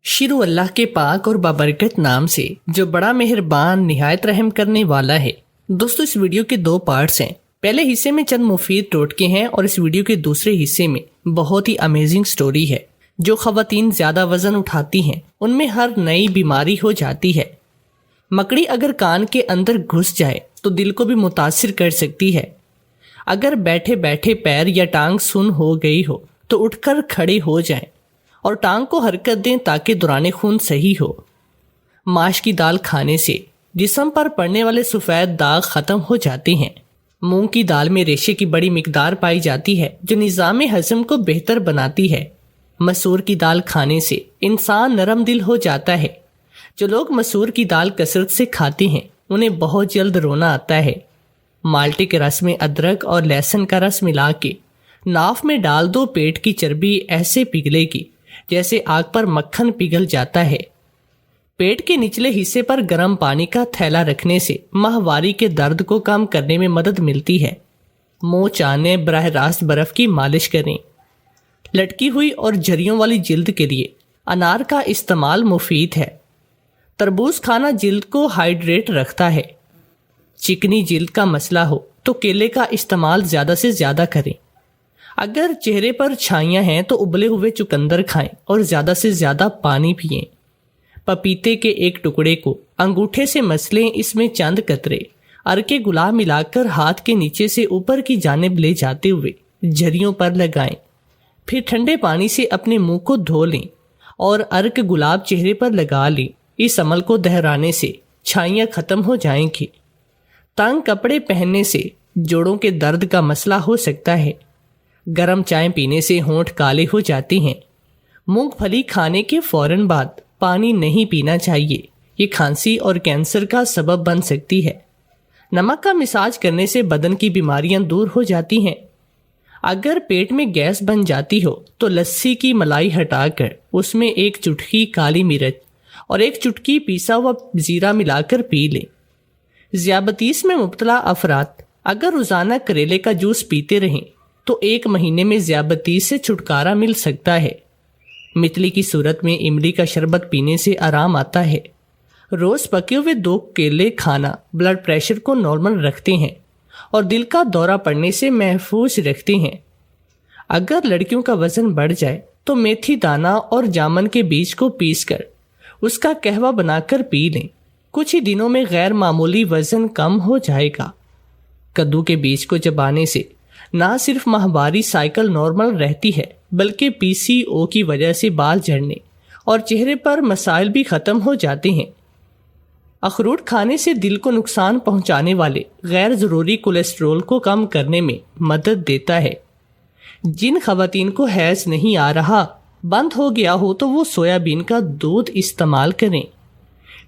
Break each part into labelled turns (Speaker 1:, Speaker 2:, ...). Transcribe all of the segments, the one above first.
Speaker 1: شروع اللہ کے پاک اور بابرکت نام سے جو بڑا مہربان نہایت رحم کرنے والا ہے۔ دوستو اس ویڈیو کے 2 پارٹس ہیں۔ پہلے حصے میں چند مفید ٹوٹکے ہیں اور اس ویڈیو کے دوسرے حصے میں بہت ہی امیزنگ سٹوری ہے۔ جو خواتین زیادہ وزن اٹھاتی ہیں ان میں ہر نئی بیماری ہو جاتی ہے۔ مکڑی اگر کان کے اندر گھس جائے تو دل کو بھی متاثر کر سکتی ہے۔ اگر بیٹھے بیٹھے پیر یا ٹانگ سن ہو گئی ہو تو اٹھ کر کھڑے ہو جائیں اور ٹانگ کو حرکت دیں تاکہ دوران خون صحیح ہو۔ ماش کی دال کھانے سے جسم پر پڑنے والے سفید داغ ختم ہو جاتے ہیں۔ مونگ کی دال میں ریشے کی بڑی مقدار پائی جاتی ہے جو نظام ہضم کو بہتر بناتی ہے۔ مسور کی دال کھانے سے انسان نرم دل ہو جاتا ہے۔ جو لوگ مسور کی دال کثرت سے کھاتے ہیں انہیں بہت جلد رونا آتا ہے۔ مالٹے کے رس میں ادرک اور لہسن کا رس ملا کے ناف میں ڈال دو، پیٹ کی چربی ایسے پگھلے گی جیسے آگ پر مکھن پگھل جاتا ہے۔ پیٹ کے نچلے حصے پر گرم پانی کا تھیلا رکھنے سے ماہواری کے درد کو کم کرنے میں مدد ملتی ہے۔ منہ چانے براہ راست برف کی مالش کریں۔ لٹکی ہوئی اور جھریوں والی جلد کے لیے انار کا استعمال مفید ہے۔ تربوز کھانا جلد کو ہائیڈریٹ رکھتا ہے۔ چکنی جلد کا مسئلہ ہو تو کیلے کا استعمال زیادہ سے زیادہ کریں۔ اگر چہرے پر چھائیاں ہیں تو ابلے ہوئے چقندر کھائیں اور زیادہ سے زیادہ پانی پئیں۔ پپیتے کے ایک ٹکڑے کو انگوٹھے سے مسلیں، اس میں چند قطرے ارکے گلاب ملا کر ہاتھ کے نیچے سے اوپر کی جانب لے جاتے ہوئے جھریوں پر لگائیں۔ پھر ٹھنڈے پانی سے اپنے منہ کو دھو لیں اور ارک گلاب چہرے پر لگا لیں۔ اس عمل کو دہرانے سے چھائیاں ختم ہو جائیں گی۔ تنگ کپڑے پہننے سے جوڑوں کے درد کا مسئلہ ہو سکتا ہے۔ گرم چائے پینے سے ہونٹ کالے ہو جاتے ہیں۔ مونگ پھلی کھانے کے فوراً بعد پانی نہیں پینا چاہیے، یہ کھانسی اور کینسر کا سبب بن سکتی ہے۔ نمک کا مساج کرنے سے بدن کی بیماریاں دور ہو جاتی ہیں۔ اگر پیٹ میں گیس بن جاتی ہو تو لسی کی ملائی ہٹا کر اس میں 1 چٹکی کالی مرچ اور 1 چٹکی پیسا ہوا زیرہ ملا کر پی لیں۔ ذیابیطس میں مبتلا افراد اگر روزانہ کریلے کا جوس پیتے رہیں تو 1 مہینے میں ذیابیطس سے چھٹکارا مل سکتا ہے۔ متلی کی صورت میں املی کا شربت پینے سے آرام آتا ہے۔ روز پکے ہوئے 2 کیلے کھانا بلڈ پریشر کو نارمل رکھتے ہیں اور دل کا دورہ پڑنے سے محفوظ رکھتے ہیں۔ اگر لڑکیوں کا وزن بڑھ جائے تو میتھی دانہ اور جامن کے بیج کو پیس کر اس کا قہوہ بنا کر پی لیں۔ کچھ ہی دنوں میں غیر معمولی وزن کم ہو جائے گا۔ کدو کے بیج کو چبانے سے نہ صرف ماہواری سائیکل نارمل رہتی ہے بلکہ PCO کی وجہ سے بال جھڑنے اور چہرے پر مسائل بھی ختم ہو جاتے ہیں۔ اخروٹ کھانے سے دل کو نقصان پہنچانے والے غیر ضروری کولیسٹرول کو کم کرنے میں مدد دیتا ہے۔ جن خواتین کو حیض نہیں آ رہا، بند ہو گیا ہو تو وہ سویابین کا دودھ استعمال کریں۔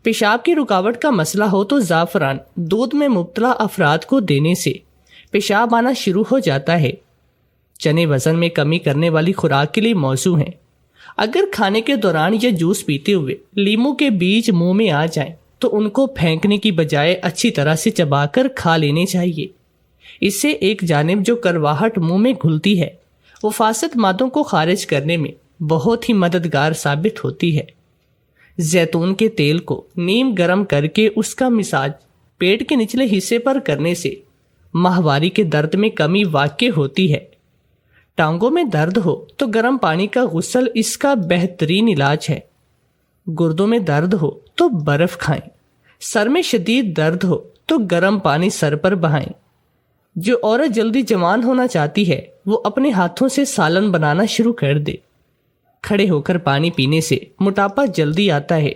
Speaker 1: پیشاب کی رکاوٹ کا مسئلہ ہو تو زعفران دودھ میں مبتلا افراد کو دینے سے پیشاب آنا شروع ہو جاتا ہے۔ چنے وزن میں کمی کرنے والی خوراک کے لیے موزوں ہیں۔ اگر کھانے کے دوران یا جوس پیتے ہوئے لیموں کے بیج منہ میں آ جائیں تو ان کو پھینکنے کی بجائے اچھی طرح سے چبا کر کھا لینے چاہیے۔ اس سے ایک جانب جو کرواہٹ منہ میں گھلتی ہے وہ فاسد مادوں کو خارج کرنے میں بہت ہی مددگار ثابت ہوتی ہے۔ زیتون کے تیل کو نیم گرم کر کے اس کا مساج پیٹ کے نچلے حصے پر کرنے سے ماہواری کے درد میں کمی واقع ہوتی ہے۔ ٹانگوں میں درد ہو تو گرم پانی کا غسل اس کا بہترین علاج ہے۔ گردوں میں درد ہو تو برف کھائیں۔ سر میں شدید درد ہو تو گرم پانی سر پر بہائیں۔ جو عورت جلدی جوان ہونا چاہتی ہے وہ اپنے ہاتھوں سے سالن بنانا شروع کر دے۔ کھڑے ہو کر پانی پینے سے موٹاپا جلدی آتا ہے۔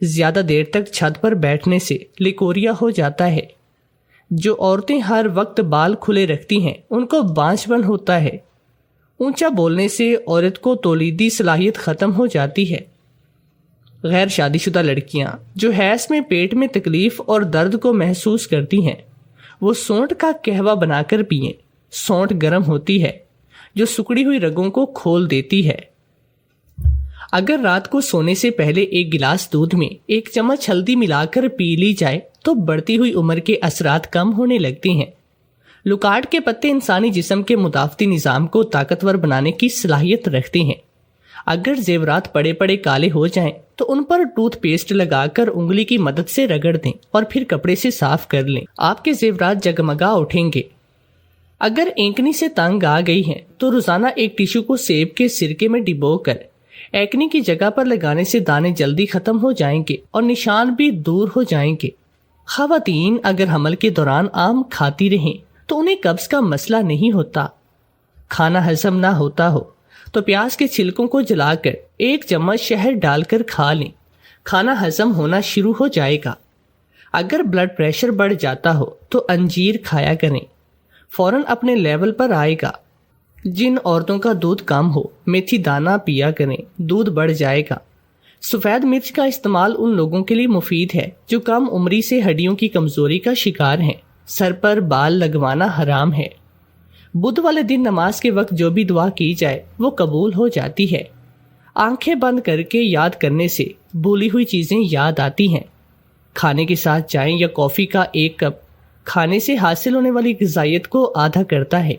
Speaker 1: زیادہ دیر تک چھت پر بیٹھنے سے لیکوریا ہو جاتا ہے۔ جو عورتیں ہر وقت بال کھلے رکھتی ہیں ان کو بانجھپن ہوتا ہے۔ اونچا بولنے سے عورت کو تولیدی صلاحیت ختم ہو جاتی ہے۔ غیر شادی شدہ لڑکیاں جو حیض میں پیٹ میں تکلیف اور درد کو محسوس کرتی ہیں وہ سونٹ کا قہوہ بنا کر پئیں۔ سونٹ گرم ہوتی ہے جو سکڑی ہوئی رگوں کو کھول دیتی ہے۔ اگر رات کو سونے سے پہلے 1 گلاس دودھ میں 1 چمچ ہلدی ملا کر پی لی جائے تو بڑھتی ہوئی عمر کے اثرات کم ہونے لگتے ہیں۔ لکاٹ کے پتے انسانی جسم کے مدافعتی نظام کو طاقتور بنانے کی صلاحیت رکھتے ہیں۔ اگر زیورات پڑے پڑے کالے ہو جائیں تو ان پر ٹوتھ پیسٹ لگا کر انگلی کی مدد سے رگڑ دیں اور پھر کپڑے سے صاف کر لیں، آپ کے زیورات جگمگا اٹھیں گے۔ اگر اینکنی سے تنگ آ گئی ہیں تو روزانہ ایک ٹیشو کو سیب کے سرکے میں ڈبو کر اینکنی کی جگہ پر لگانے سے دانے جلدی ختم ہو جائیں گے اور نشان بھی دور ہو جائیں گے۔ خواتین اگر حمل کے دوران آم کھاتی رہیں تو انہیں قبض کا مسئلہ نہیں ہوتا۔ کھانا ہضم نہ ہوتا ہو تو پیاز کے چھلکوں کو جلا کر 1 چمچ شہد ڈال کر کھا لیں، کھانا ہضم ہونا شروع ہو جائے گا۔ اگر بلڈ پریشر بڑھ جاتا ہو تو انجیر کھایا کریں، فوراً اپنے لیول پر آئے گا۔ جن عورتوں کا دودھ کم ہو میتھی دانہ پیا کریں، دودھ بڑھ جائے گا۔ سفید مرچ کا استعمال ان لوگوں کے لیے مفید ہے جو کم عمری سے ہڈیوں کی کمزوری کا شکار ہیں۔ سر پر بال لگوانا حرام ہے۔ بدھ والے دن نماز کے وقت جو بھی دعا کی جائے وہ قبول ہو جاتی ہے۔ آنکھیں بند کر کے یاد کرنے سے بھولی ہوئی چیزیں یاد آتی ہیں۔ کھانے کے ساتھ چائے یا کافی کا 1 کپ کھانے سے حاصل ہونے والی غذائیت کو آدھا کرتا ہے۔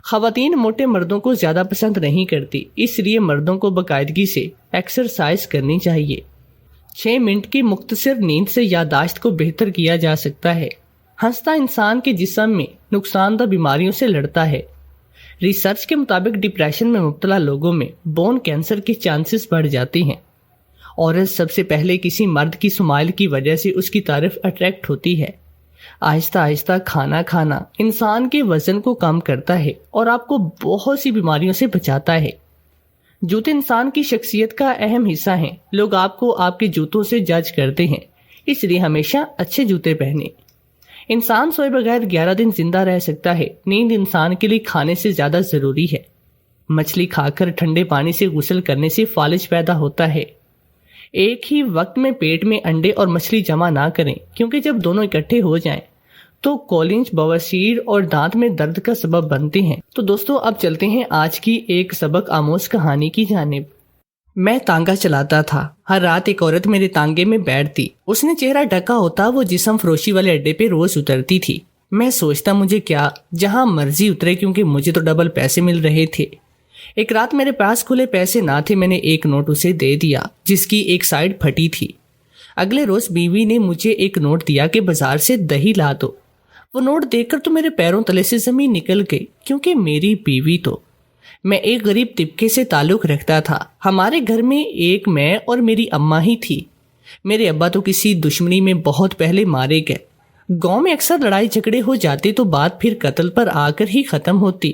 Speaker 1: خواتین موٹے مردوں کو زیادہ پسند نہیں کرتی، اس لیے مردوں کو باقاعدگی سے ایکسرسائز کرنی چاہیے۔ 6 منٹ کی مختصر نیند سے یادداشت کو بہتر کیا جا سکتا ہے۔ ہنستا انسان کے جسم میں نقصان دہ بیماریوں سے لڑتا ہے۔ ریسرچ کے مطابق ڈپریشن میں مبتلا لوگوں میں بون کینسر کے چانسز بڑھ جاتے ہیں۔ عورت سب سے پہلے کسی مرد کی سمائل کی وجہ سے اس کی طرف اٹریکٹ ہوتی ہے۔ آہستہ آہستہ کھانا کھانا انسان کے وزن کو کم کرتا ہے اور آپ کو بہت سی بیماریوں سے بچاتا ہے۔ جوتے انسان کی شخصیت کا اہم حصہ ہیں۔ لوگ آپ کو آپ کے جوتوں سے جج کرتے ہیں، اس لیے ہمیشہ اچھے جوتے پہنیں۔ انسان سوئے بغیر 11 دن زندہ رہ سکتا ہے۔ نیند انسان کے لیے کھانے سے زیادہ ضروری ہے۔ مچھلی کھا کر ٹھنڈے پانی سے غسل کرنے سے فالج پیدا ہوتا ہے۔ ایک ہی وقت میں پیٹ میں انڈے اور مچھلی جمع نہ کریں، کیونکہ جب دونوں اکٹھے ہو جائیں تو کولنج، بواسیر اور دانت میں درد کا سبب بنتے ہیں۔ تو دوستو اب چلتے ہیں آج کی ایک سبق آموز کہانی کی جانب۔ میں تانگا چلاتا تھا۔ ہر رات ایک عورت میرے تانگے میں بیٹھتی۔ اس نے چہرہ ڈھکا ہوتا، وہ جسم فروشی والے اڈے پہ روز اترتی تھی۔ میں سوچتا مجھے کیا، جہاں مرضی اترے، کیونکہ مجھے تو ڈبل پیسے مل رہے تھے۔ ایک رات میرے پاس کھلے پیسے نہ تھے، میں نے ایک نوٹ اسے دے دیا جس کی ایک سائیڈ پھٹی تھی۔ اگلے روز بیوی نے مجھے ایک نوٹ دیا کہ بازار سے دہی لا دو۔ وہ نوٹ دیکھ کر تو میرے پیروں تلے سے زمین نکل گئی، کیونکہ میری بیوی تو میں ایک غریب طبقے سے تعلق رکھتا تھا۔ ہمارے گھر میں ایک میں اور میری اماں ہی تھی۔ میرے ابا تو کسی دشمنی میں بہت پہلے مارے گئے۔ گاؤں میں اکثر لڑائی جھگڑے ہو جاتے تو بات پھر قتل پر آ کر ہی ختم ہوتی۔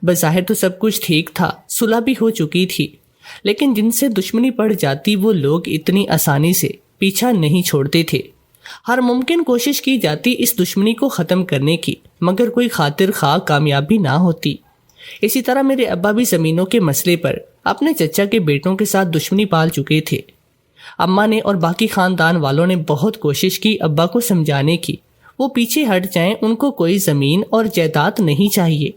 Speaker 1: بظاہر تو سب کچھ ٹھیک تھا، صلح بھی ہو چکی تھی، لیکن جن سے دشمنی پڑ جاتی وہ لوگ اتنی آسانی سے پیچھا نہیں چھوڑتے تھے۔ ہر ممکن کوشش کی جاتی اس دشمنی کو ختم کرنے کی، مگر کوئی خاطر خواہ کامیابی نہ ہوتی۔ اسی طرح میرے ابا بھی زمینوں کے مسئلے پر اپنے چچا کے بیٹوں کے ساتھ دشمنی پال چکے تھے۔ اماں نے اور باقی خاندان والوں نے بہت کوشش کی ابا کو سمجھانے کی وہ پیچھے ہٹ جائیں، ان کو کوئی زمین اور جائیداد نہیں چاہیے،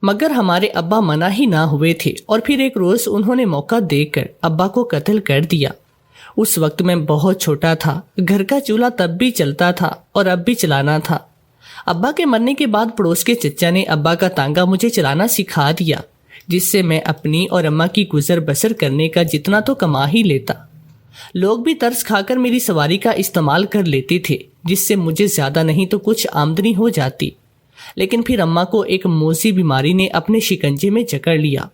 Speaker 1: مگر ہمارے ابا منع ہی نہ ہوئے تھے۔ اور پھر ایک روز انہوں نے موقع دیکھ کر ابا کو قتل کر دیا۔ اس وقت میں بہت چھوٹا تھا، گھر کا چولہا تب بھی چلتا تھا اور اب بھی چلانا تھا۔ ابا کے مرنے کے بعد پڑوس کے چچا نے ابا کا تانگا مجھے چلانا سکھا دیا، جس سے میں اپنی اور اماں کی گزر بسر کرنے کا جتنا تو کما ہی لیتا۔ لوگ بھی ترس کھا کر میری سواری کا استعمال کر لیتے تھے، جس سے مجھے زیادہ نہیں تو کچھ آمدنی ہو جاتی۔ لیکن پھر اماں کو ایک موذی بیماری نے اپنے شکنجے میں جکڑ لیا۔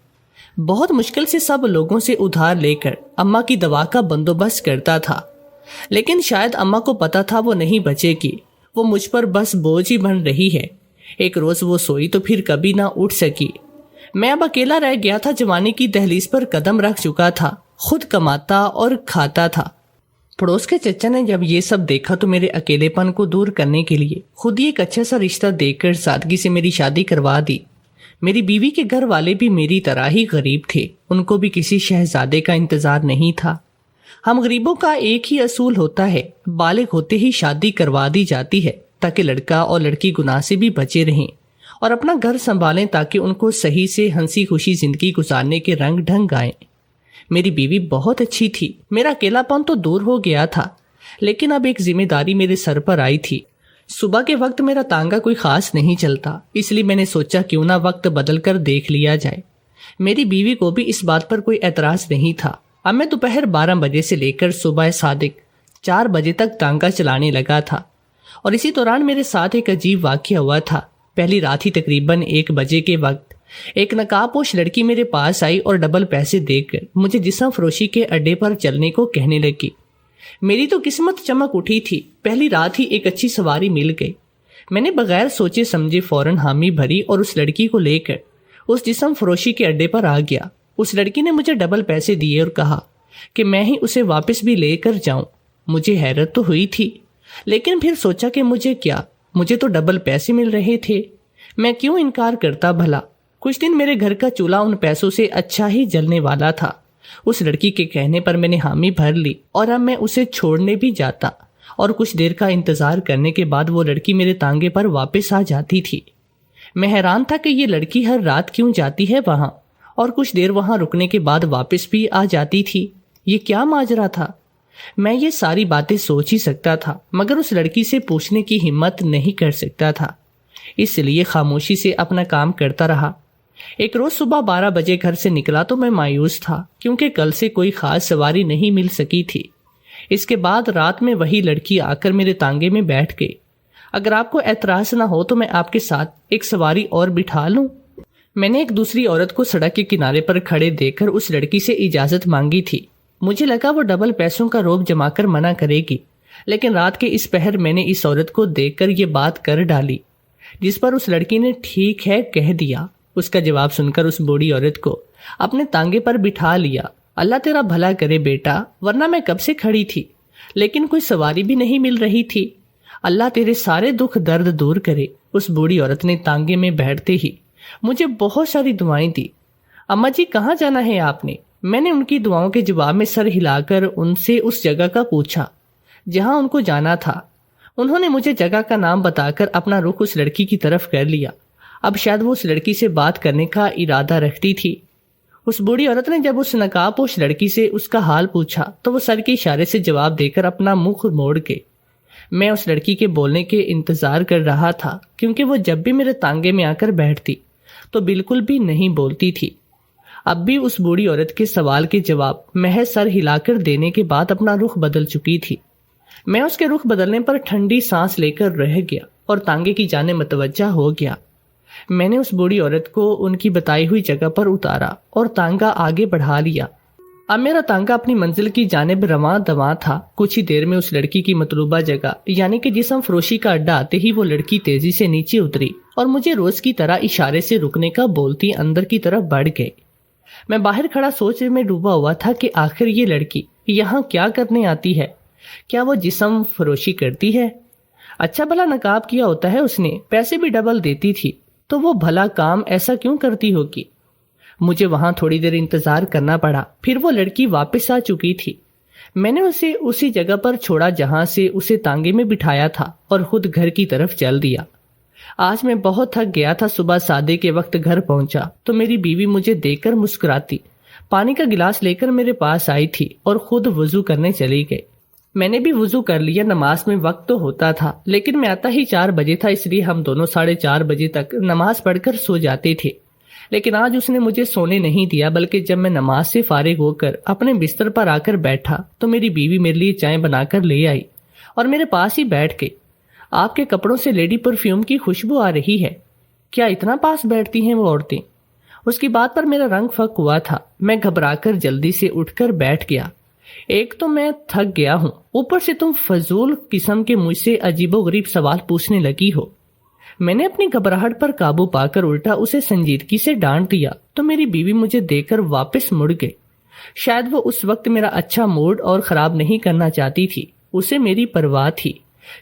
Speaker 1: بہت مشکل سے سب لوگوں سے ادھار لے کر اماں کی دوا کا بندوبست کرتا تھا، لیکن شاید اماں کو پتا تھا وہ نہیں بچے گی، وہ مجھ پر بس بوجھ ہی بن رہی ہے۔ ایک روز وہ سوئی تو پھر کبھی نہ اٹھ سکی۔ میں اب اکیلا رہ گیا تھا، جوانی کی دہلیز پر قدم رکھ چکا تھا، خود کماتا اور کھاتا تھا۔ پڑوس کے چچا نے جب یہ سب دیکھا تو میرے اکیلے پن کو دور کرنے کے لیے خود ہی ایک اچھا سا رشتہ دے کر سادگی سے میری شادی کروا دی۔ میری بیوی کے گھر والے بھی میری طرح ہی غریب تھے، ان کو بھی کسی شہزادے کا انتظار نہیں تھا۔ ہم غریبوں کا ایک ہی اصول ہوتا ہے، بالغ ہوتے ہی شادی کروا دی جاتی ہے تاکہ لڑکا اور لڑکی گناہ سے بھی بچے رہیں اور اپنا گھر سنبھالیں، تاکہ ان کو صحیح سے ہنسی خوشی زندگی گزارنے کے رنگ ڈھنگ آئیں۔ میری بیوی بہت اچھی تھی، میرا اکیلا پن تو دور ہو گیا تھا، لیکن اب ایک ذمہ داری میرے سر پر آئی تھی۔ صبح کے وقت میرا تانگا کوئی خاص نہیں چلتا، اس لیے میں نے سوچا کیوں نہ وقت بدل کر دیکھ لیا جائے۔ میری بیوی کو بھی اس بات پر کوئی اعتراض نہیں تھا۔ اب میں دوپہر 12 بجے سے لے کر صبح صادق 4 بجے تک ٹانگا چلانے لگا تھا، اور اسی دوران میرے ساتھ ایک عجیب واقعہ ہوا تھا۔ پہلی رات ہی تقریباً 1 بجے کے وقت ایک نقاب پوش لڑکی میرے پاس آئی اور ڈبل پیسے دے کر مجھے جسم فروشی کے اڈے پر چلنے کو کہنے لگی۔ میری تو قسمت چمک اٹھی تھی، پہلی رات ہی ایک اچھی سواری مل گئی۔ میں نے بغیر سوچے سمجھے فوراً حامی بھری اور اس لڑکی کو لے کر اس جسم فروشی کے اڈے پر آ گیا۔ اس لڑکی نے مجھے ڈبل پیسے دیے اور کہا کہ میں ہی اسے واپس بھی لے کر جاؤں۔ مجھے حیرت تو ہوئی تھی، لیکن پھر سوچا کہ مجھے تو ڈبل پیسے مل رہے تھے، میں کیوں انکار کرتا بھلا۔ کچھ دن میرے گھر کا چولہا ان پیسوں سے اچھا ہی جلنے والا تھا۔ اس لڑکی کے کہنے پر میں نے حامی بھر لی اور اب میں اسے چھوڑنے بھی جاتا، اور کچھ دیر کا انتظار کرنے کے بعد وہ لڑکی میرے تانگے پر واپس آ جاتی تھی۔ میں حیران تھا کہ یہ لڑکی ہر رات کیوں جاتی ہے وہاں، اور کچھ دیر وہاں رکنے کے بعد واپس بھی آ جاتی تھی۔ یہ کیا ماجرا تھا؟ میں یہ ساری باتیں سوچ ہی سکتا تھا، مگر اس لڑکی سے پوچھنے کی ہمت نہیں کر سکتا تھا، اس لیے خاموشی سے اپنا کام کرتا رہا۔ ایک روز صبح 12 بجے گھر سے نکلا تو میں مایوس تھا، کیونکہ کل سے کوئی خاص سواری نہیں مل سکی تھی۔ اس کے بعد رات میں وہی لڑکی آ کر میرے تانگے میں بیٹھ گئی۔ اگر آپ کو اعتراض نہ ہو تو میں آپ کے ساتھ ایک سواری اور بٹھا لوں؟ میں نے ایک دوسری عورت کو سڑک کے کنارے پر کھڑے دیکھ کر اس لڑکی سے اجازت مانگی تھی۔ مجھے لگا وہ ڈبل پیسوں کا روب جما کر منع کرے گی، لیکن رات کے اس پہر میں نے اس عورت کو دیکھ کر یہ بات کر ڈالی، جس پر اس لڑکی نے ٹھیک ہے کہہ دیا۔ اس کا جواب سن کر اس بوڑھی عورت کو اپنے تانگے پر بٹھا لیا۔ اللہ تیرا بھلا کرے بیٹا، ورنہ میں کب سے کھڑی تھی، لیکن کوئی سواری بھی نہیں مل رہی تھی۔ اللہ تیرے سارے دکھ درد دور کرے۔ اس بوڑھی عورت نے تانگے میں بیٹھتے ہی مجھے بہت ساری دعائیں دی۔ اماں جی کہاں جانا ہے آپ نے؟ میں نے ان کی دعاؤں کے جواب میں سر ہلا کر ان سے اس جگہ کا پوچھا جہاں ان کو جانا تھا۔ انہوں نے مجھے جگہ کا نام بتا کر اپنا رخ اس لڑکی کی طرف کر لیا۔ اب شاید وہ اس لڑکی سے بات کرنے کا ارادہ رکھتی تھی۔ اس بوڑھی عورت نے جب اس نقاب پوش لڑکی سے اس کا حال پوچھا تو وہ سر کے اشارے سے جواب دے کر اپنا منہ موڑ کے میں اس لڑکی کے بولنے کے انتظار کر رہا تھا، کیونکہ وہ جب بھی میرے تانگے میں آ کر بیٹھتی تو بالکل بھی نہیں بولتی تھی۔ اب بھی اس بوڑھی عورت کے سوال کے جواب محض سر ہلا کر دینے کے بعد اپنا رخ بدل چکی تھی۔ میں اس کے رخ بدلنے پر ٹھنڈی سانس لے کر رہ گیا اور تانگے کی جانب متوجہ ہو گیا۔ میں نے اس بوڑھی عورت کو ان کی بتائی ہوئی جگہ پر اتارا اور تانگا آگے بڑھا لیا۔ اب میرا تانگا اپنی منزل کی جانب رواں دواں تھا۔ کچھ ہی دیر میں اس لڑکی کی مطلوبہ جگہ یعنی کہ جسم فروشی کا اڈا آتے ہی وہ لڑکی تیزی سے نیچے اتری اور مجھے روز کی طرح اشارے سے رکنے کا بولتی اندر کی طرف بڑھ گئی۔ میں باہر کھڑا سوچ میں ڈوبا ہوا تھا کہ آخر یہ لڑکی یہاں کیا کرنے آتی ہے؟ کیا وہ جسم فروشی کرتی ہے؟ اچھا بھلا نقاب کیا ہوتا ہے اس نے، پیسے بھی ڈبل دیتی تھی، تو وہ بھلا کام ایسا کیوں کرتی ہوگی؟ مجھے وہاں تھوڑی دیر انتظار کرنا پڑا، پھر وہ لڑکی واپس آ چکی تھی۔ میں نے اسے اسی جگہ پر چھوڑا جہاں سے اسے تانگے میں بٹھایا تھا اور خود گھر کی طرف چل دیا۔ آج میں بہت تھک گیا تھا۔ صبح سادے کے وقت گھر پہنچا تو میری بیوی مجھے دیکھ کر مسکراتی پانی کا گلاس لے کر میرے پاس آئی تھی اور خود وضو کرنے چلی گئی۔ میں نے بھی وضو کر لیا۔ نماز میں وقت تو ہوتا تھا، لیکن میں آتا ہی 4 بجے تھا، اس لیے ہم دونوں 4:30 بجے تک نماز پڑھ کر سو جاتے تھے۔ لیکن آج اس نے مجھے سونے نہیں دیا، بلکہ جب میں نماز سے فارغ ہو کر اپنے بستر پر آ کر بیٹھا تو میری بیوی میرے لیے چائے بنا کر لے آئی اور میرے پاس ہی بیٹھ گئی۔ آپ کے کپڑوں سے لیڈی پرفیوم کی خوشبو آ رہی ہے، کیا اتنا پاس بیٹھتی ہیں وہ عورتیں؟ اس کی بات پر میرا رنگ پھک ہوا تھا۔ میں گھبرا کر جلدی سے اٹھ کر بیٹھ گیا۔ ایک تو میں تھک گیا ہوں، اوپر سے تم فضول قسم کے مجھ سے عجیب و غریب سوال پوچھنے لگی ہو۔ میں نے اپنی گھبراہٹ پر قابو پا کر الٹا اسے سنجیدگی سے ڈانٹ دیا تو میری بیوی مجھے دیکھ کر واپس مڑ گئی۔ شاید وہ اس وقت میرا اچھا موڈ اور خراب نہیں کرنا چاہتی تھی، اسے میری پرواہ تھی۔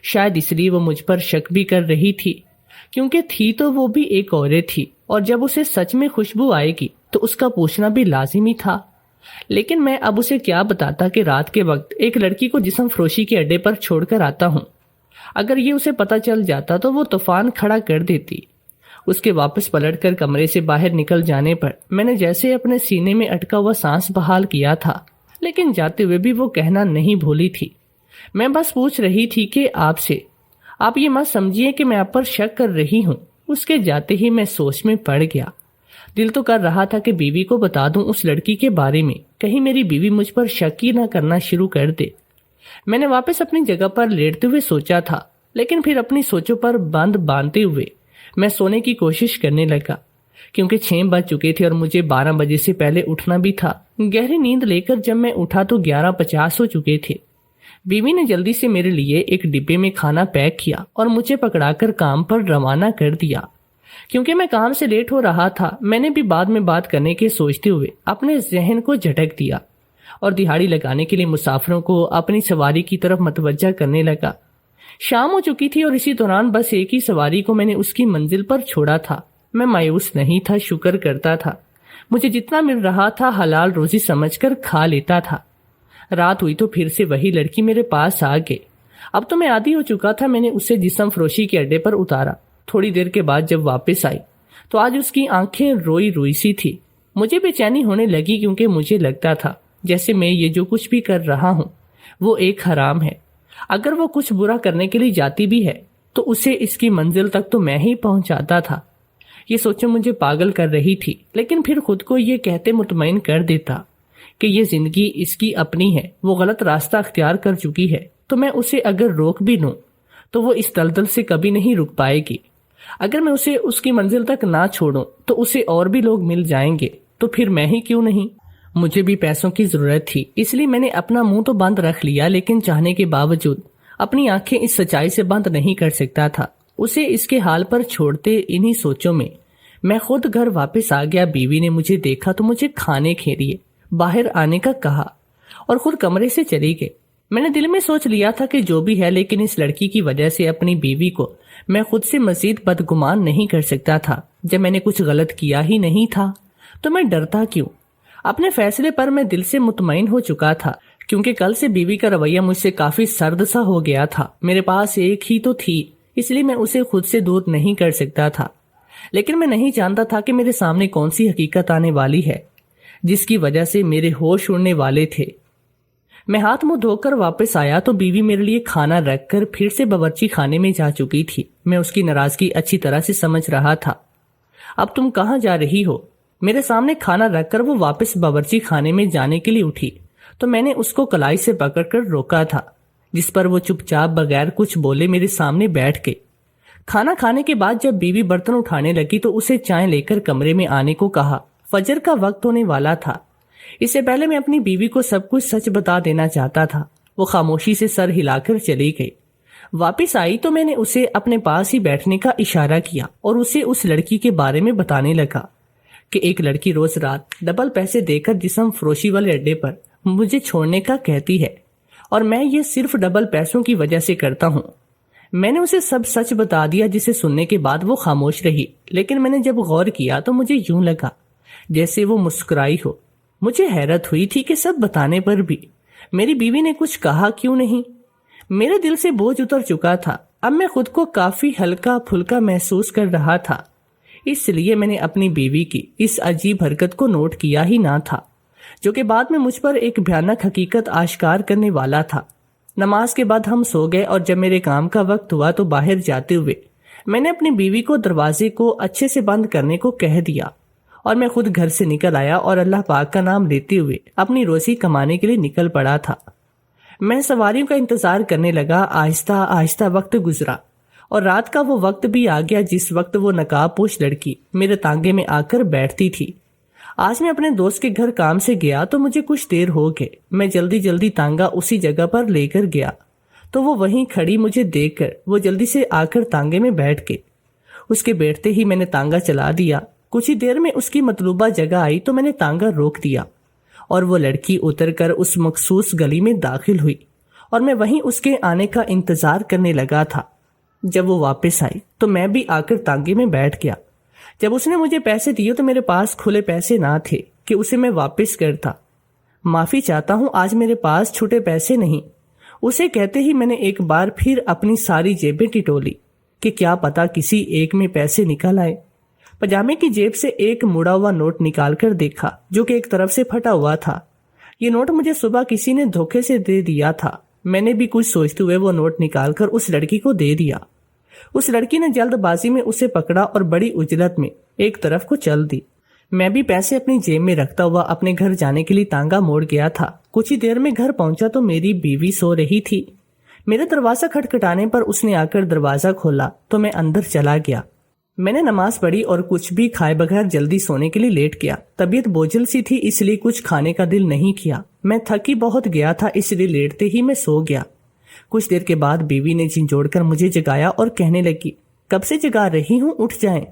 Speaker 1: شاید اس لیے وہ مجھ پر شک بھی کر رہی تھی، کیونکہ تھی تو وہ بھی ایک عورت تھی، اور جب اسے سچ میں خوشبو آئے گی تو اس کا پوچھنا بھی لازمی تھا۔ لیکن میں اب اسے کیا بتاتا کہ رات کے وقت ایک لڑکی کو جسم فروشی کے اڈے پر چھوڑ کر آتا ہوں۔ اگر یہ اسے پتہ چل جاتا تو وہ طوفان کھڑا کر دیتی۔ اس کے واپس پلٹ کر کمرے سے باہر نکل جانے پر میں نے جیسے اپنے سینے میں اٹکا ہوا سانس بحال کیا تھا، لیکن جاتے ہوئے بھی وہ کہنا نہیں بھولی تھی۔ میں بس پوچھ رہی تھی کہ آپ یہ مت سمجھیے کہ میں آپ پر شک کر رہی ہوں۔ اس کے جاتے ہی میں سوچ میں پڑ گیا۔ دل تو کر رہا تھا کہ بیوی کو بتا دوں اس لڑکی کے بارے میں، کہیں میری بیوی مجھ پر شک ہی نہ کرنا شروع کر دے۔ میں نے واپس اپنی جگہ پر لیٹتے ہوئے سوچا تھا، لیکن پھر اپنی سوچوں پر بند باندھتے ہوئے میں سونے کی کوشش کرنے لگا، کیونکہ 6 بج چکے تھے اور مجھے 12 بجے سے پہلے اٹھنا بھی تھا۔ گہری نیند لے کر جب میں اٹھا تو 11:50 ہو چکے تھے۔ بیوی نے جلدی سے میرے لیے ایک ڈبے میں کھانا پیک کیا اور مجھے پکڑا کر کام پر روانہ کر دیا۔ کیونکہ میں کام سے لیٹ ہو رہا تھا، میں نے بھی بعد میں بات کرنے کے سوچتے ہوئے اپنے ذہن کو جھٹک دیا اور دہاڑی لگانے کے لیے مسافروں کو اپنی سواری کی طرف متوجہ کرنے لگا۔ شام ہو چکی تھی اور اسی دوران بس ایک ہی سواری کو میں نے اس کی منزل پر چھوڑا تھا۔ میں مایوس نہیں تھا، شکر کرتا تھا۔ مجھے جتنا مل رہا تھا حلال روزی سمجھ کر کھا لیتا تھا۔ رات ہوئی تو پھر سے وہی لڑکی میرے پاس آ گئی۔ اب تو میں عادی ہو چکا تھا۔ میں نے اسے جسم فروشی کے اڈے پر اتارا۔ تھوڑی دیر کے بعد جب واپس آئی تو آج اس کی آنکھیں روئی روئی سی تھی۔ مجھے بے چینی ہونے لگی، کیونکہ مجھے لگتا تھا جیسے میں یہ جو کچھ بھی کر رہا ہوں وہ ایک حرام ہے۔ اگر وہ کچھ برا کرنے کے لیے جاتی بھی ہے تو اسے اس کی منزل تک تو میں ہی پہنچاتا تھا۔ یہ سوچیں مجھے پاگل کر رہی تھی، لیکن پھر خود کو یہ کہتے مطمئن کر دیتا کہ یہ زندگی اس کی اپنی ہے، وہ غلط راستہ اختیار کر چکی ہے تو میں اسے اگر روک بھی لوں تو وہ اس دلدل سے کبھی نہیں رک پائے گی۔ اگر میں اسے اس کی منزل تک نہ چھوڑوں تو اسے اور بھی لوگ مل جائیں گے، تو پھر میں ہی کیوں نہیں؟ مجھے بھی پیسوں کی ضرورت تھی، اس لیے میں نے اپنا منہ تو بند رکھ لیا، لیکن چاہنے کے باوجود اپنی آنکھیں اس سچائی سے بند نہیں کر سکتا تھا۔ اسے اس کے حال پر چھوڑتے انہی سوچوں میں خود گھر واپس آ گیا۔ بیوی نے مجھے دیکھا تو مجھے کھانے کے لیے باہر آنے کا کہا اور خود کمرے سے چلی گئی۔ میں نے دل میں سوچ لیا تھا کہ جو بھی ہے، لیکن اس لڑکی کی وجہ سے اپنی بیوی کو میں خود سے مزید بدگمان نہیں کر سکتا تھا۔ جب میں نے کچھ غلط کیا ہی نہیں تھا تو میں ڈرتا کیوں؟ اپنے فیصلے پر میں دل سے مطمئن ہو چکا تھا، کیونکہ کل سے بیوی کا رویہ مجھ سے کافی سرد سا ہو گیا تھا۔ میرے پاس ایک ہی تو تھی، اس لیے میں اسے خود سے دور نہیں کر سکتا تھا، لیکن میں نہیں جانتا تھا کہ میرے سامنے کون سی حقیقت آنے والی ہے جس کی وجہ سے میرے ہوش اڑنے والے تھے۔ میں ہاتھ منہ دھو کر واپس آیا تو بیوی میرے لیے کھانا رکھ کر پھر سے باورچی خانے میں جا چکی تھی۔ میں اس کی ناراضگی اچھی طرح سے سمجھ رہا تھا۔ اب تم کہاں جا رہی ہو؟ میرے سامنے کھانا رکھ کر وہ واپس باورچی خانے میں جانے کے لیے اٹھی تو میں نے اس کو کلائی سے پکڑ کر روکا تھا، جس پر وہ چپ چاپ بغیر کچھ بولے میرے سامنے بیٹھ گئی۔ کھانا کھانے کے بعد جب بیوی برتن اٹھانے لگی تو اسے چائے لے کر کمرے میں آنے کو کہا۔ فجر کا وقت ہونے والا تھا۔ اس سے پہلے میں اپنی بیوی کو سب کچھ سچ بتا دینا چاہتا تھا۔ وہ خاموشی سے سر ہلا کر چلی گئی۔ واپس آئی تو میں نے اسے اپنے پاس ہی بیٹھنے کا اشارہ کیا اور اسے اس لڑکی کے بارے میں بتانے لگا کہ ایک لڑکی روز رات ڈبل پیسے دے کر جسم فروشی والے اڈے پر مجھے چھوڑنے کا کہتی ہے، اور میں یہ صرف ڈبل پیسوں کی وجہ سے کرتا ہوں۔ میں نے اسے سب سچ بتا دیا، جسے سننے کے بعد وہ خاموش رہی، لیکن میں نے جب غور کیا تو مجھے یوں لگا جیسے وہ مسکرائی ہو۔ مجھے حیرت ہوئی تھی کہ سب بتانے پر بھی میری بیوی نے کچھ کہا کیوں نہیں۔ میرے دل سے بوجھ اتر چکا تھا۔ اب میں خود کو کافی ہلکا پھلکا محسوس کر رہا تھا، اس لیے میں نے اپنی بیوی کی اس عجیب حرکت کو نوٹ کیا ہی نہ تھا، جو کہ بعد میں مجھ پر ایک بھیانک حقیقت آشکار کرنے والا تھا۔ نماز کے بعد ہم سو گئے اور جب میرے کام کا وقت ہوا تو باہر جاتے ہوئے میں نے اپنی بیوی کو دروازے کو اچھے سے بند کرنے کو کہہ دیا اور میں خود گھر سے نکل آیا اور اللہ پاک کا نام لیتے ہوئے اپنی روزی کمانے کے لیے نکل پڑا تھا۔ میں سواریوں کا انتظار کرنے لگا۔ آہستہ آہستہ وقت گزرا اور رات کا وہ وقت بھی آ گیا جس وقت وہ نقاب پوش لڑکی میرے تانگے میں آ کر بیٹھتی تھی۔ آج میں اپنے دوست کے گھر کام سے گیا تو مجھے کچھ دیر ہو گئے۔ میں جلدی جلدی تانگا اسی جگہ پر لے کر گیا تو وہ وہیں کھڑی مجھے دیکھ کر وہ جلدی سے آ کر تانگے میں بیٹھ گئی۔ اس کے بیٹھتے ہی میں نے تانگا چلا دیا۔ کچھ ہی دیر میں اس کی مطلوبہ جگہ آئی تو میں نے تانگا روک دیا اور وہ لڑکی اتر کر اس مخصوص گلی میں داخل ہوئی اور میں وہیں اس کے آنے کا انتظار کرنے لگا تھا۔ جب وہ واپس آئی تو میں بھی آ کر تانگے میں بیٹھ گیا۔ جب اس نے مجھے پیسے دیے تو میرے پاس کھلے پیسے نہ تھے کہ اسے میں واپس کرتا۔ معافی چاہتا ہوں، آج میرے پاس چھوٹے پیسے نہیں، اسے کہتے ہی میں نے ایک بار پھر اپنی ساری جیبیں ٹٹولی کہ کیا پتا کسی ایک میں پیسے نکل آئے۔ پجامے کی جیب سے ایک مڑا ہوا نوٹ نکال کر دیکھا جو کہ ایک طرف سے پھٹا ہوا تھا۔ یہ نوٹ مجھے صبح کسی نے دھوکے سے دے دیا تھا۔ میں نے بھی کچھ سوچتے ہوئے وہ نوٹ نکال کر اس لڑکی کو دے دیا۔ اس لڑکی نے جلد بازی میں اسے پکڑا اور بڑی اجلت میں ایک طرف کو چل دی۔ میں بھی پیسے اپنی جیب میں رکھتا ہوا اپنے گھر جانے کے لیے تانگا موڑ گیا تھا۔ کچھ ہی دیر میں گھر پہنچا تو میری بیوی سو رہی تھی۔ میرے دروازہ کھٹکھٹانے پر اس نے آ کر دروازہ کھولا تو میں اندر چلا گیا۔ میں نے نماز پڑھی اور کچھ بھی کھائے بغیر جلدی سونے کے لیے لیٹ گیا۔ طبیعت بوجھل سی تھی اس لیے کچھ کھانے کا دل نہیں کیا۔ میں تھکی بہت گیا تھا اس لیے لیٹتے ہی میں سو گیا۔ کچھ دیر کے بعد بیوی نے جھنجھوڑ کر مجھے جگایا اور کہنے لگی، کب سے جگا رہی ہوں، اٹھ جائیں۔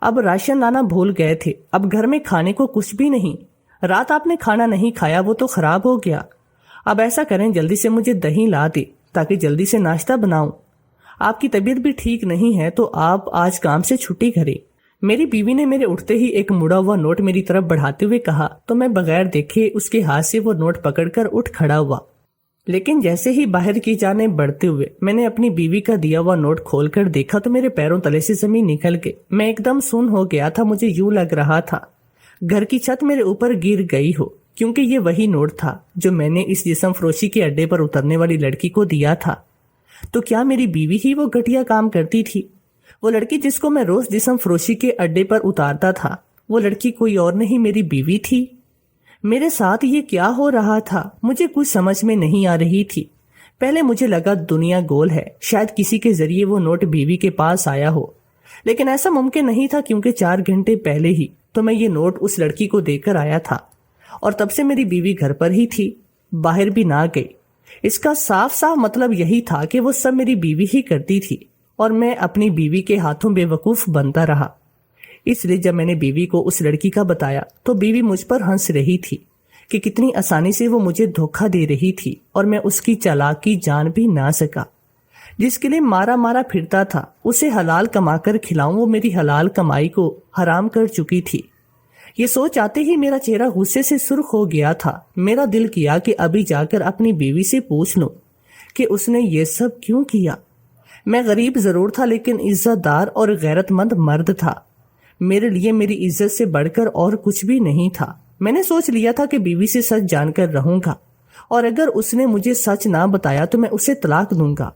Speaker 1: اب راشن لانا بھول گئے تھے، اب گھر میں کھانے کو کچھ بھی نہیں۔ رات آپ نے کھانا نہیں کھایا، وہ تو خراب ہو گیا۔ اب ایسا کریں جلدی سے مجھے دہی لا دے تاکہ جلدی سے ناشتہ بناؤں۔ آپ کی طبیعت بھی ٹھیک نہیں ہے تو آپ آج کام سے چھٹی کریں۔ میری بیوی نے میرے اٹھتے ہی ایک مڑا ہوا نوٹ میری طرف بڑھاتے ہوئے کہا تو میں بغیر دیکھے اس کے ہاتھ سے وہ نوٹ پکڑ کر اٹھ کھڑا ہوا۔ لیکن جیسے ہی باہر کی جانب بڑھتے ہوئے میں نے اپنی بیوی کا دیا ہوا نوٹ کھول کر دیکھا تو میرے پیروں تلے سے زمین نکل گئی۔ میں ایک دم سن ہو گیا تھا۔ مجھے یوں لگ رہا تھا گھر کی چھت میرے اوپر گر گئی ہو، کیونکہ یہ وہی نوٹ تھا جو میں نے اس جسم فروشی کے اڈے پر اترنے والی لڑکی کو دیا تھا۔ تو کیا میری بیوی ہی وہ گھٹیا کام کرتی تھی؟ وہ لڑکی جس کو میں روز جسم فروشی کے اڈے پر اتارتا تھا، وہ لڑکی کوئی اور نہیں میری بیوی تھی۔ میرے ساتھ یہ کیا ہو رہا تھا؟ مجھے کچھ سمجھ میں نہیں آ رہی تھی۔ پہلے مجھے لگا دنیا گول ہے، شاید کسی کے ذریعے وہ نوٹ بیوی کے پاس آیا ہو، لیکن ایسا ممکن نہیں تھا کیونکہ 4 گھنٹے پہلے ہی تو میں یہ نوٹ اس لڑکی کو دے کر آیا تھا اور تب سے میری بیوی گھر پر ہی تھی، باہر بھی نہ گئی۔ اس کا صاف صاف مطلب یہی تھا کہ وہ سب میری بیوی ہی کرتی تھی اور میں اپنی بیوی کے ہاتھوں بے وقوف بنتا رہا۔ اس لیے جب میں نے بیوی کو اس لڑکی کا بتایا تو بیوی مجھ پر ہنس رہی تھی کہ کتنی آسانی سے وہ مجھے دھوکہ دے رہی تھی اور میں اس کی چالاکی جان بھی نہ سکا۔ جس کے لیے مارا مارا پھرتا تھا اسے حلال کما کر کھلاؤں، وہ میری حلال کمائی کو حرام کر چکی تھی۔ یہ سوچ آتے ہی میرا چہرہ غصے سے سرخ ہو گیا تھا۔ میرا دل کیا کہ ابھی جا کر اپنی بیوی سے پوچھ لوں کہ اس نے یہ سب کیوں کیا۔ میں غریب ضرور تھا لیکن عزت دار اور غیرت مند مرد تھا۔ میرے لیے میری عزت سے بڑھ کر اور کچھ بھی نہیں تھا۔ میں نے سوچ لیا تھا کہ بیوی سے سچ جان کر رہوں گا اور اگر اس نے مجھے سچ نہ بتایا تو میں اسے طلاق دوں گا،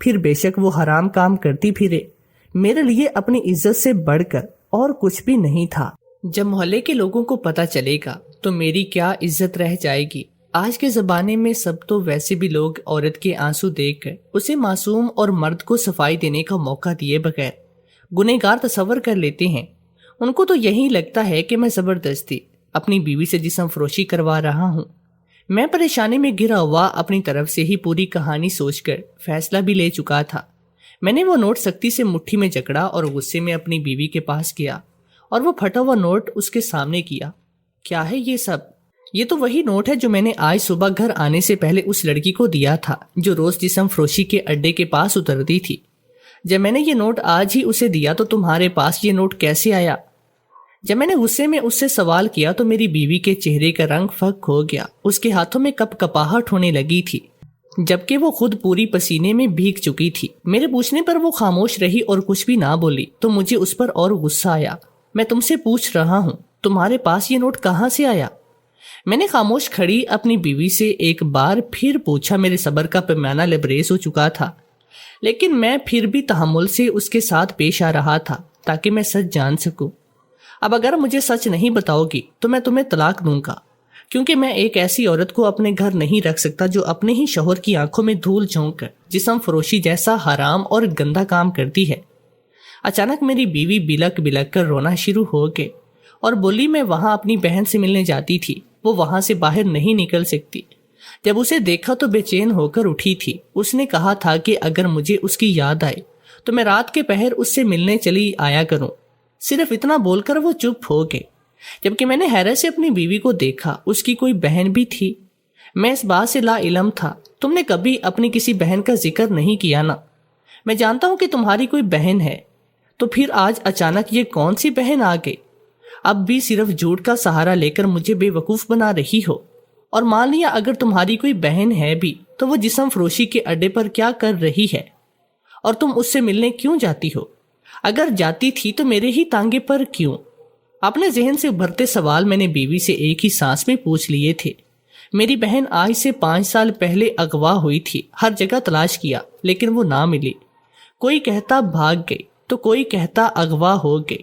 Speaker 1: پھر بے شک وہ حرام کام کرتی پھرے۔ میرے لیے اپنی عزت سے بڑھ کر اور کچھ بھی نہیں تھا۔ جب محلے کے لوگوں کو پتہ چلے گا تو میری کیا عزت رہ جائے گی۔ آج کے زمانے میں سب تو ویسے بھی لوگ عورت کے آنسو دیکھ کر اسے معصوم اور مرد کو صفائی دینے کا موقع دیے بغیر گنہگار تصور کر لیتے ہیں۔ ان کو تو یہی لگتا ہے کہ میں زبردستی اپنی بیوی سے جسم فروشی کروا رہا ہوں۔ میں پریشانی میں گرا ہوا اپنی طرف سے ہی پوری کہانی سوچ کر فیصلہ بھی لے چکا تھا۔ میں نے وہ نوٹ سختی سے مٹھی میں جکڑا اور غصے میں اپنی بیوی کے پاس گیا اور وہ پھٹا ہوا نوٹ اس کے سامنے کیا۔ کیا ہے یہ سب؟ یہ تو وہی نوٹ ہے جو میں نے آج صبح گھر آنے سے پہلے اس لڑکی کو دیا تھا جو روز جسم فروشی کے اڈے کے پاس اترتی تھی۔ جب میں نے یہ نوٹ آج ہی اسے دیا تو تمہارے پاس یہ نوٹ کیسے آیا؟ جب میں نے غصے میں اس سے سوال کیا تو میری بیوی کے چہرے کا رنگ فک ہو گیا۔ اس کے ہاتھوں میں کپ کپاہٹ ہونے لگی تھی جبکہ وہ خود پوری پسینے میں بھیگ چکی تھی۔ میرے پوچھنے پر وہ خاموش رہی اور کچھ بھی نہ بولی تو مجھے اس پر اور غصہ آیا۔ میں تم سے پوچھ رہا ہوں تمہارے پاس یہ نوٹ کہاں سے آیا؟ میں نے خاموش کھڑی اپنی بیوی سے ایک بار پھر پوچھا۔ میرے صبر کا پیمانہ لبریز ہو چکا تھا لیکن میں پھر بھی تحمل سے اس کے ساتھ پیش آ رہا تھا تاکہ میں سچ جان سکوں۔ اب اگر مجھے سچ نہیں بتاؤ گی تو میں تمہیں طلاق دوں گا، کیونکہ میں ایک ایسی عورت کو اپنے گھر نہیں رکھ سکتا جو اپنے ہی شوہر کی آنکھوں میں دھول جھونک کر جسم فروشی جیسا حرام اور گندا کام کرتی ہے۔ اچانک میری بیوی بلک بلک کر رونا شروع ہو گئی اور بولی میں وہاں اپنی بہن سے ملنے جاتی تھی، وہ وہاں سے باہر نہیں نکل سکتی۔ جب اسے دیکھا تو بے چین ہو کر اٹھی تھی۔ اس نے کہا تھا کہ اگر مجھے اس کی یاد آئے تو میں رات کے پہر اس سے ملنے چلی آیا کروں۔ صرف اتنا بول کر وہ چپ ہو گئے، جبکہ میں نے حیرت سے اپنی بیوی کو دیکھا۔ اس کی کوئی بہن بھی تھی؟ میں اس بات سے لا علم تھا۔ تم نے کبھی اپنی کسی بہن کا ذکر نہیں کیا نا؟ میں جانتا ہوں کہ تمہاری کوئی بہن ہے، تو پھر آج اچانک یہ کون سی بہن آ گئی؟ اب بھی صرف جھوٹ کا سہارا لے کر مجھے بے وقوف بنا رہی ہو۔ اور مان لیا اگر تمہاری کوئی بہن ہے بھی تو وہ جسم فروشی کے اڈے پر کیا کر رہی ہے اور تم اس سے ملنے کیوں جاتی ہو؟ اگر جاتی تھی تو میرے ہی تانگے پر کیوں؟ اپنے ذہن سے ابھرتے سوال میں نے بیوی سے ایک ہی سانس میں پوچھ لیے تھے۔ میری بہن آج سے 5 سال پہلے اغوا ہوئی تھی، ہر جگہ تلاش کیا لیکن وہ نہ ملی۔ کوئی کہتا بھاگ گئی تو کوئی کہتا اغوا ہو گئی۔